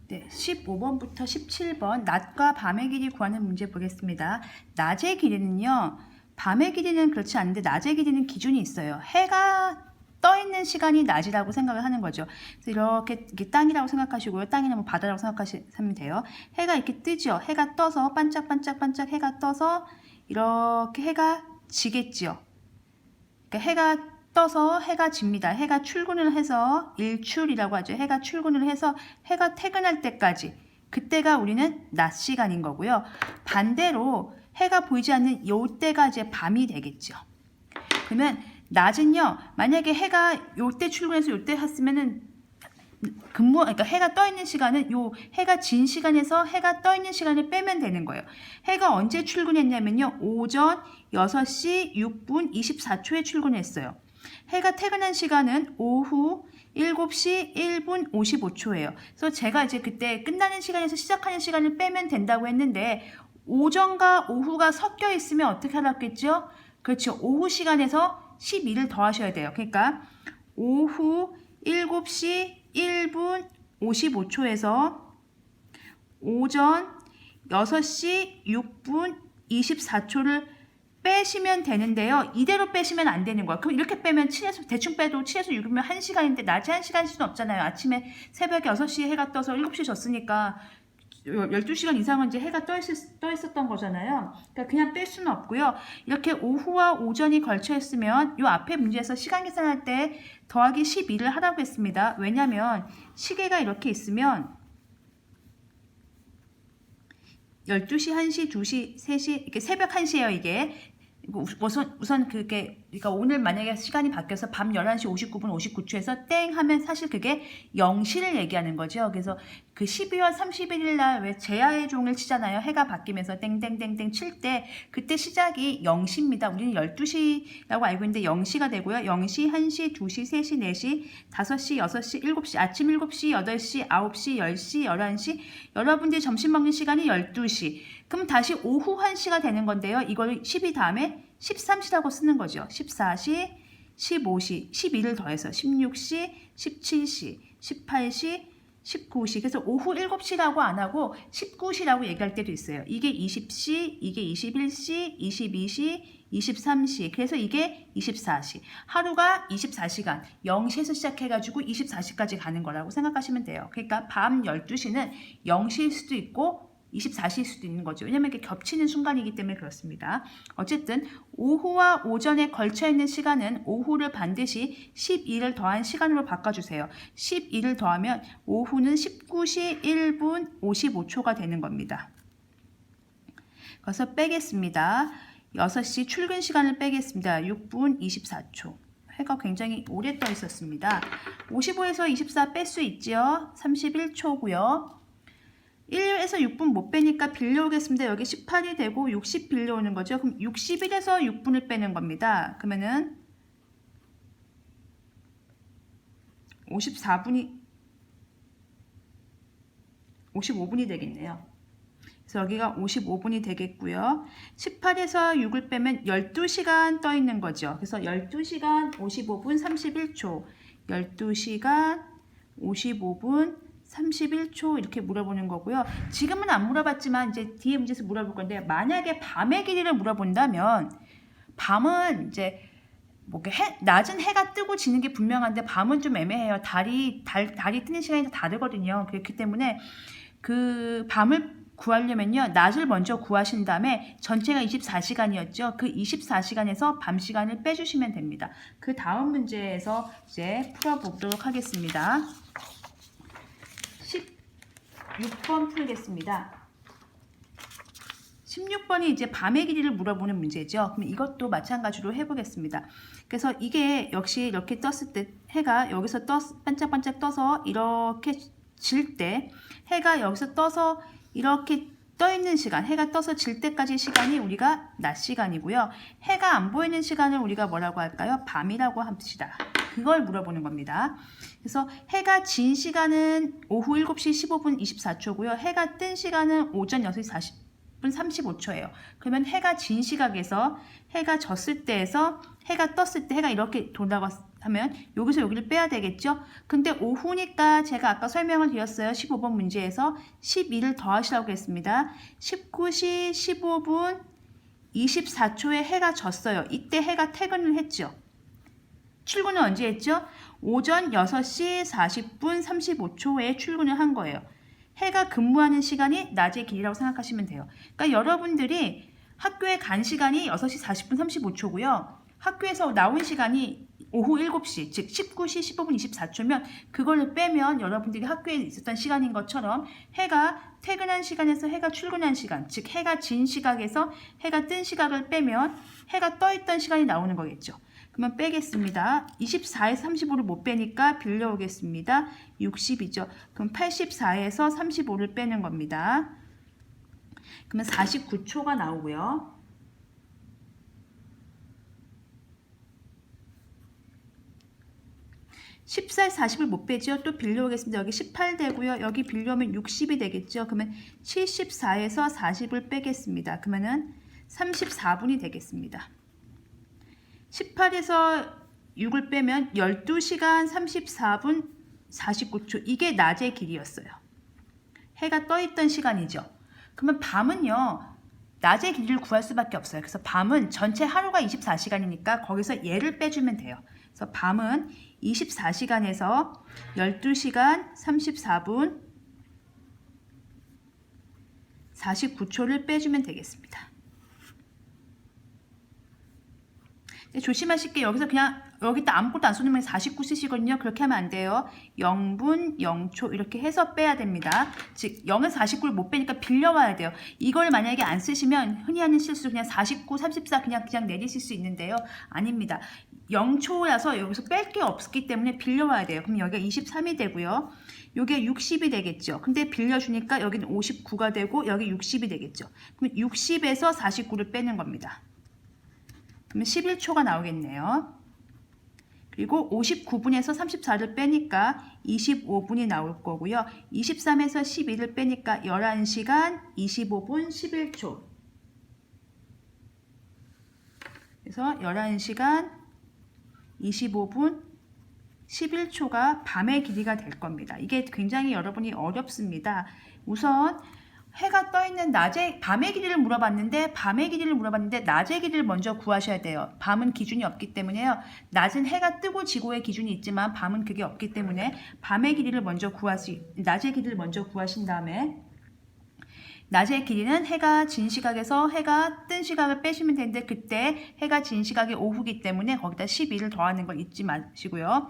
네, 15번부터 17번 낮과 밤의 길이 구하는 문제 보겠습니다. 낮의 길이는요. 밤의 길이는 그렇지 않은데 낮의 길이는 기준이 있어요. 해가 떠 있는 시간이 낮이라고 생각을 하는 거죠. 그래서 이렇게 땅이라고 생각하시고요. 땅이나 뭐 바다라고 생각하시면 돼요. 해가 이렇게 뜨죠. 해가 떠서 반짝반짝반짝 해가 떠서 이렇게 해가 지겠죠. 그러니까 해가 떠서 해가 집니다. 해가 출근을 해서 일출이라고 하죠. 해가 출근을 해서 해가 퇴근할 때까지, 그때가 우리는 낮 시간인 거고요. 반대로 해가 보이지 않는 요때가 이제 밤이 되겠죠. 그러면 낮은요, 만약에 해가 요때 출근해서 요때 했으면은 그러니까 해가 떠 있는 시간은 요 해가 진 시간에서 해가 떠 있는 시간을 빼면 되는 거예요. 해가 언제 출근했냐면요, 오전 6시 6분 24초에 출근했어요. 해가 퇴근한 시간은 오후 7시 1분 55초예요. 그래서 제가 이제 그때 끝나는 시간에서 시작하는 시간을 빼면 된다고 했는데, 오전과 오후가 섞여 있으면 어떻게 하겠죠? 그렇죠. 오후 시간에서 12를 더하셔야 돼요. 그러니까 오후 7시 1분 55초에서 오전 6시 6분 24초를 빼시면 되는데요. 이대로 빼시면 안 되는 거야. 그럼 이렇게 빼면 7에서 대충 빼도 7에서 6이면 1시간인데 낮에 1시간일 수는 없잖아요. 아침에 새벽에 6시에 해가 떠서 7시에 졌으니까 12시간 이상은 이제 해가 떠 있었던 거잖아요. 그러니까 그냥 뺄 수는 없고요. 이렇게 오후와 오전이 걸쳐 있으면 이 앞에 문제에서 시간 계산할 때 더하기 12를 하라고 했습니다. 왜냐면 시계가 이렇게 있으면 12시, 1시, 2시, 3시, 이렇게 새벽 1시예요, 이게. 우선 그러니까 오늘 만약에 시간이 바뀌어서 밤 11시 59분 59초에서 땡 하면 사실 그게 0시를 얘기하는 거죠. 그래서 그 12월 31일 날 왜 제야의 종을 치잖아요. 해가 바뀌면서 땡땡땡땡 칠 때 그때 시작이 0시입니다. 우리는 12시라고 알고 있는데 0시가 되고요. 0시, 1시, 2시, 3시, 4시, 5시, 6시, 7시, 아침 7시, 8시, 9시, 10시, 11시, 여러분들이 점심 먹는 시간이 12시. 그럼 다시 오후 1시가 되는 건데요. 이걸 12 다음에 13시라고 쓰는 거죠. 14시, 15시, 12를 더해서 16시, 17시, 18시, 19시. 그래서 오후 7시라고 안 하고 19시라고 얘기할 때도 있어요. 이게 20시, 이게 21시, 22시, 23시. 그래서 이게 24시. 하루가 24시간. 0시에서 시작해가지고 24시까지 가는 거라고 생각하시면 돼요. 그러니까 밤 12시는 0시일 수도 있고 24시일 수도 있는 거죠. 왜냐면 이게 겹치는 순간이기 때문에 그렇습니다. 어쨌든 오후와 오전에 걸쳐 있는 시간은 오후를 반드시 12를 더한 시간으로 바꿔주세요. 12를 더하면 오후는 19시 1분 55초가 되는 겁니다. 그래서 빼겠습니다. 6시 출근 시간을 빼겠습니다. 6분 24초. 해가 굉장히 오래 떠 있었습니다. 55에서 24 뺄 수 있죠. 31초고요. 1에서 6분 못 빼니까 빌려오겠습니다. 여기 18이 되고 60 빌려오는 거죠. 그럼 61에서 6분을 빼는 겁니다. 그러면은 55분이 되겠네요. 그래서 여기가 55분이 되겠고요. 18에서 6을 빼면 12시간 떠 있는 거죠. 그래서 12시간 55분 31초, 12시간 55분 31초 이렇게 물어보는 거고요. 지금은 안 물어봤지만 이제 뒤에 문제에서 물어볼 건데, 만약에 밤의 길이를 물어본다면 밤은 이제 뭐 낮은 해가 뜨고 지는 게 분명한데 밤은 좀 애매해요. 달이 뜨는 시간이 다 다르거든요. 그렇기 때문에 그 밤을 구하려면요, 낮을 먼저 구하신 다음에 전체가 24시간이었죠. 그 24시간에서 밤 시간을 빼주시면 됩니다. 그 다음 문제에서 이제 풀어보도록 하겠습니다. 16번 풀겠습니다. 16번이 이제 밤의 길이를 물어보는 문제죠. 그럼 이것도 마찬가지로 해보겠습니다. 그래서 이게 역시 이렇게 떴을 때 해가 여기서 반짝반짝 떠서 이렇게 질 때, 해가 여기서 떠서 이렇게 떠 있는 시간, 해가 떠서 질 때까지 시간이 우리가 낮 시간이고요. 해가 안 보이는 시간을 우리가 뭐라고 할까요? 밤이라고 합시다. 그걸 물어보는 겁니다. 그래서 해가 진 시간은 오후 7시 15분 24초고요. 해가 뜬 시간은 오전 6시 40분 40분 35초예요. 그러면 해가 진 시각에서 해가 졌을 때에서 해가 떴을 때 해가 이렇게 돌아가 하면 여기서 여기를 빼야 되겠죠. 근데 오후니까 제가 아까 설명을 드렸어요. 15번 문제에서 12를 더하시라고 했습니다. 19시 15분 24초에 해가 졌어요. 이때 해가 퇴근을 했죠. 출근은 언제 했죠? 오전 6시 40분 35초에 출근을 한 거예요. 해가 근무하는 시간이 낮의 길이라고 생각하시면 돼요. 그러니까 여러분들이 학교에 간 시간이 6시 40분 35초고요. 학교에서 나온 시간이 오후 7시, 즉 19시 15분 24초면 그걸 빼면 여러분들이 학교에 있었던 시간인 것처럼 해가 퇴근한 시간에서 해가 출근한 시간, 즉 해가 진 시각에서 해가 뜬 시각을 빼면 해가 떠 있던 시간이 나오는 거겠죠. 그러면 빼겠습니다. 24에서 35를 못 빼니까 빌려오겠습니다. 60이죠. 그럼 84에서 35를 빼는 겁니다. 그러면 49초가 나오고요. 14에서 40을 못 빼죠. 또 빌려오겠습니다. 여기 18 되고요. 여기 빌려오면 60이 되겠죠. 그러면 74에서 40을 빼겠습니다. 그러면은 34분이 되겠습니다. 18에서 6을 빼면 12시간 34분 49초. 이게 낮의 길이였어요. 해가 떠 있던 시간이죠. 그러면 밤은요. 낮의 길이를 구할 수밖에 없어요. 그래서 밤은 전체 하루가 24시간이니까 거기서 얘를 빼주면 돼요. 그래서 밤은 24시간에서 12시간 34분 49초를 빼주면 되겠습니다. 조심하실 게 여기서 그냥 여기다 아무것도 안 쏘면 49 쓰시거든요. 그렇게 하면 안 돼요. 0분 0초 이렇게 해서 빼야 됩니다. 즉 0에서 49를 못 빼니까 빌려와야 돼요. 이걸 만약에 안 쓰시면 흔히 하는 실수 그냥 49, 34 그냥 내리실 수 있는데요. 아닙니다. 0초라서 여기서 뺄 게 없기 때문에 빌려와야 돼요. 그럼 여기가 23이 되고요. 여기가 60이 되겠죠. 근데 빌려주니까 여기는 59가 되고 여기 60이 되겠죠. 그럼 60에서 49를 빼는 겁니다. 그러면 11초가 나오겠네요. 그리고 59분에서 34를 빼니까 25분이 나올 거고요. 23에서 12를 빼니까 11시간 25분 11초. 그래서 11시간 25분 11초가 밤의 길이가 될 겁니다. 이게 굉장히 여러분이 어렵습니다. 우선 해가 떠 있는 밤의 길이를 물어봤는데 낮의 길이를 먼저 구하셔야 돼요. 밤은 기준이 없기 때문에요. 낮은 해가 뜨고 지고의 기준이 있지만 밤은 그게 없기 때문에 낮의 길이를 먼저 구하신 다음에 낮의 길이는 해가 진 시각에서 해가 뜬 시각을 빼시면 되는데 그때 해가 진 시각이 오후기 때문에 거기다 12를 더하는 걸 잊지 마시고요.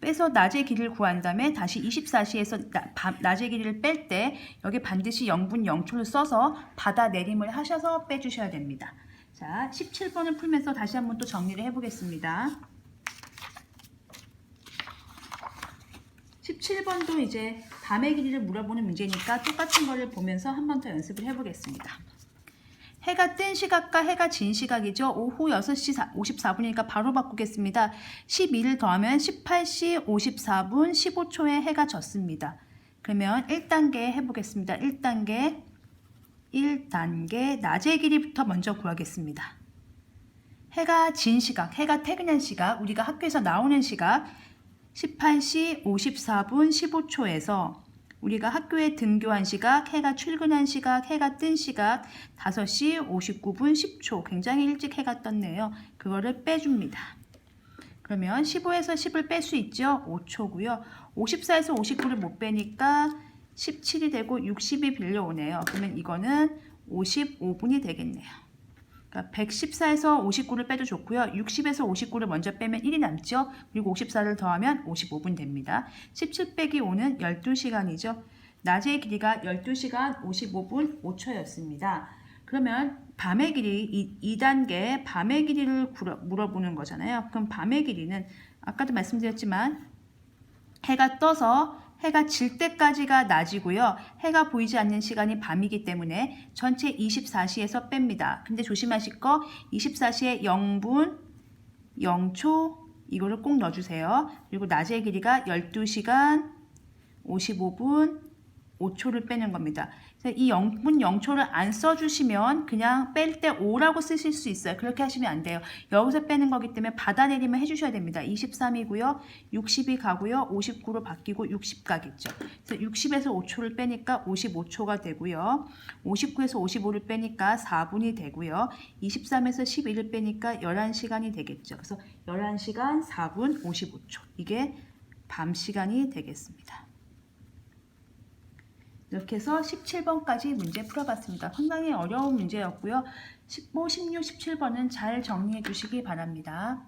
빼서 낮의 길이를 구한 다음에 다시 24시에서 낮의 길이를 뺄 때 여기 반드시 0분 0초를 써서 받아내림을 하셔서 빼주셔야 됩니다. 자, 17번을 풀면서 다시 한번 또 정리를 해보겠습니다. 17번도 이제 밤의 길이를 물어보는 문제니까 똑같은 거를 보면서 한 번 더 연습을 해보겠습니다. 해가 뜬 시각과 해가 진 시각이죠. 오후 6시 54분이니까 바로 바꾸겠습니다. 12를 더하면 18시 54분 15초에 해가 졌습니다. 그러면 1단계 해보겠습니다. 1단계 낮의 길이부터 먼저 구하겠습니다. 해가 진 시각, 해가 퇴근한 시각, 우리가 학교에서 나오는 시각 18시 54분 15초에서 우리가 학교에 등교한 시각, 해가 출근한 시각, 해가 뜬 시각 5시 59분 10초. 굉장히 일찍 해가 떴네요. 그거를 빼줍니다. 그러면 15에서 10을 뺄 수 있죠. 5초고요. 54에서 59를 못 빼니까 17이 되고 60이 빌려오네요. 그러면 이거는 55분이 되겠네요. 그러니까 114에서 59를 빼도 좋고요. 60에서 59를 먼저 빼면 1이 남죠. 그리고 54를 더하면 55분 됩니다. 17 빼기 5는 12시간이죠. 낮의 길이가 12시간 55분 5초였습니다. 그러면 밤의 길이 2단계 밤의 길이를 물어보는 거잖아요. 그럼 밤의 길이는 아까도 말씀드렸지만 해가 떠서 해가 질 때까지가 낮이고요. 해가 보이지 않는 시간이 밤이기 때문에 전체 24시에서 뺍니다. 근데 조심하실 거 24시에 0분 0초 이거를 꼭 넣어주세요. 그리고 낮의 길이가 12시간 55분 5초를 빼는 겁니다. 이 0분 0초를 안 써주시면 그냥 뺄 때 5라고 쓰실 수 있어요. 그렇게 하시면 안 돼요. 여기서 빼는 거기 때문에 받아내리면 해주셔야 됩니다. 23이고요. 60이 가고요. 59로 바뀌고 60 가겠죠. 그래서 60에서 5초를 빼니까 55초가 되고요. 59에서 55를 빼니까 4분이 되고요. 23에서 12를 빼니까 11시간이 되겠죠. 그래서 11시간 4분 55초. 이게 밤 시간이 되겠습니다. 이렇게 해서 17번까지 문제 풀어봤습니다. 상당히 어려운 문제였고요. 15, 16, 17번은 잘 정리해 주시기 바랍니다.